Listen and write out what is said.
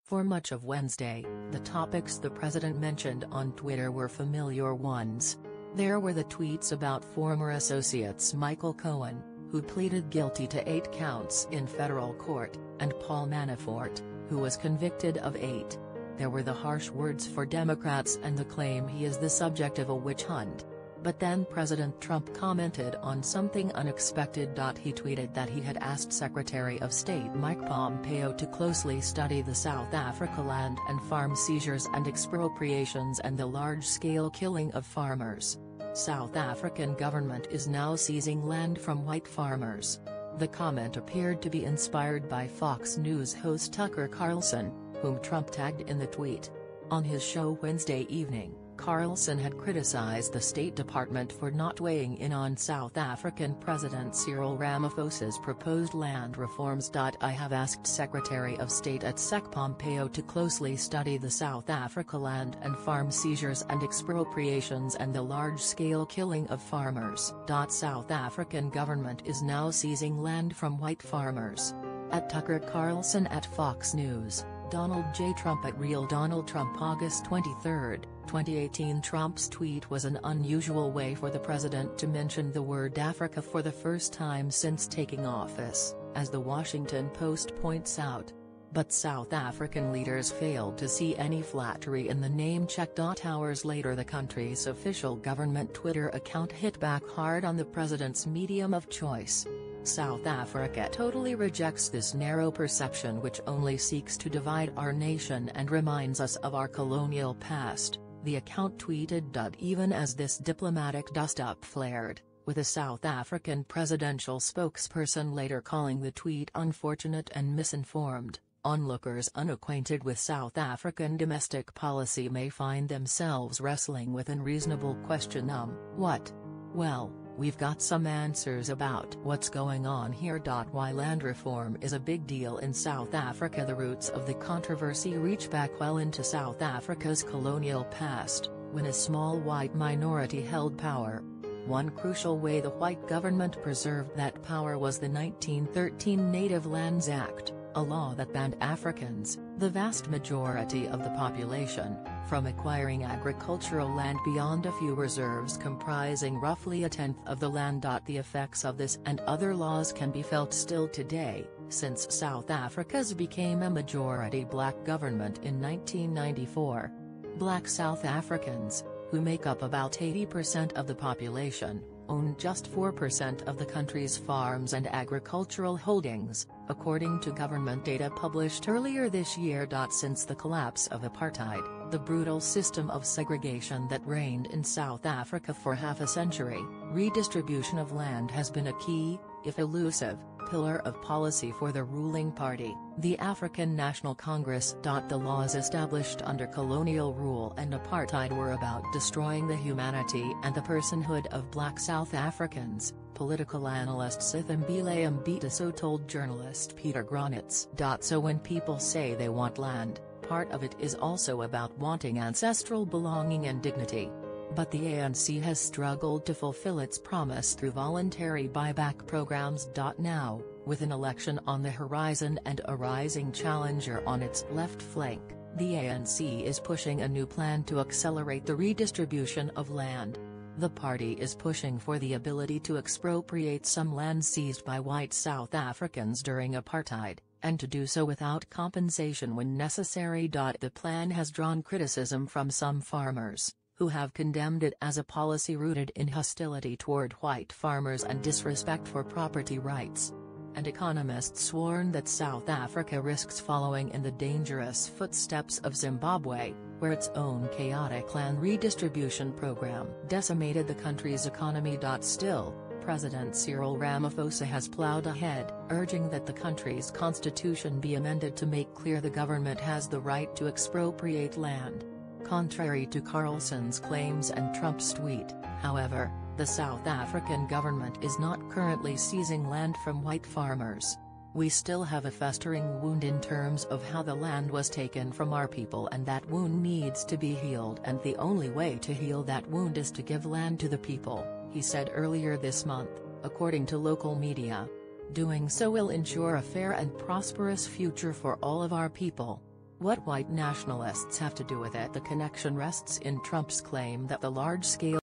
For much of Wednesday, the topics the president mentioned on Twitter were familiar ones. There were the tweets about former associates Michael Cohen, who pleaded guilty to 8 counts in federal court, and Paul Manafort, who was convicted of 8. There were the harsh words for Democrats and the claim he is the subject of a witch hunt. But then President Trump commented on something unexpected. He tweeted that he had asked Secretary of State Mike Pompeo to closely study the South Africa land and farm seizures and expropriations and the large-scale killing of farmers. South African government is now seizing land from white farmers. The comment appeared to be inspired by Fox News host Tucker Carlson, whom Trump tagged in the tweet. On his show Wednesday evening, Carlson had criticized the State Department for not weighing in on South African President Cyril Ramaphosa's proposed land reforms. I have asked Secretary of State at Sec Pompeo to closely study the South Africa land and farm seizures and expropriations and the large-scale killing of farmers. South African government is now seizing land from white farmers. At Tucker Carlson at Fox News, Donald J. Trump at Real Donald Trump. August 23, 2018. Trump's tweet was an unusual way for the president to mention the word Africa for the first time since taking office, as the Washington Post points out. But South African leaders failed to see any flattery in the name check. Hours later, the country's official government Twitter account hit back hard on the president's medium of choice. South Africa totally rejects this narrow perception which only seeks to divide our nation and reminds us of our colonial past, the account tweeted. Even as this diplomatic dust-up flared, with a South African presidential spokesperson later calling the tweet unfortunate and misinformed, onlookers unacquainted with South African domestic policy may find themselves wrestling with an reasonable question: what? Well, we've got some answers about what's going on here. Why land reform is a big deal in South Africa. The roots of the controversy reach back well into South Africa's colonial past, when a small white minority held power. One crucial way the white government preserved that power was the 1913 Native Lands Act, a law that banned Africans, the vast majority of the population, from acquiring agricultural land beyond a few reserves comprising roughly a tenth of the land. The effects of this and other laws can be felt still today, since South Africa's became a majority black government in 1994. Black South Africans, who make up about 80% of the population, own just 4% of the country's farms and agricultural holdings, according to government data published earlier this year. Since the collapse of apartheid, the brutal system of segregation that reigned in South Africa for half a century, redistribution of land has been a key, if elusive, pillar of policy for the ruling party, the African National Congress. The laws established under colonial rule and apartheid were about destroying the humanity and the personhood of black South Africans, political analyst Sithembile Mbitiso told journalist Peter Gronitz. So when people say they want land, part of it is also about wanting ancestral belonging and dignity. But the ANC has struggled to fulfill its promise through voluntary buyback programs. Now, with an election on the horizon and a rising challenger on its left flank, the ANC is pushing a new plan to accelerate the redistribution of land. The party is pushing for the ability to expropriate some land seized by white South Africans during apartheid, and to do so without compensation when necessary. The plan has drawn criticism from some farmers, who have condemned it as a policy rooted in hostility toward white farmers and disrespect for property rights. And economists warn that South Africa risks following in the dangerous footsteps of Zimbabwe, where its own chaotic land redistribution program decimated the country's economy. Still, President Cyril Ramaphosa has plowed ahead, urging that the country's constitution be amended to make clear the government has the right to expropriate land. Contrary to Carlson's claims and Trump's tweet, however, the South African government is not currently seizing land from white farmers. We still have a festering wound in terms of how the land was taken from our people, and that wound needs to be healed, and the only way to heal that wound is to give land to the people, he said earlier this month, according to local media. Doing so will ensure a fair and prosperous future for all of our people. What white nationalists have to do with it? The connection rests in Trump's claim that the large-scale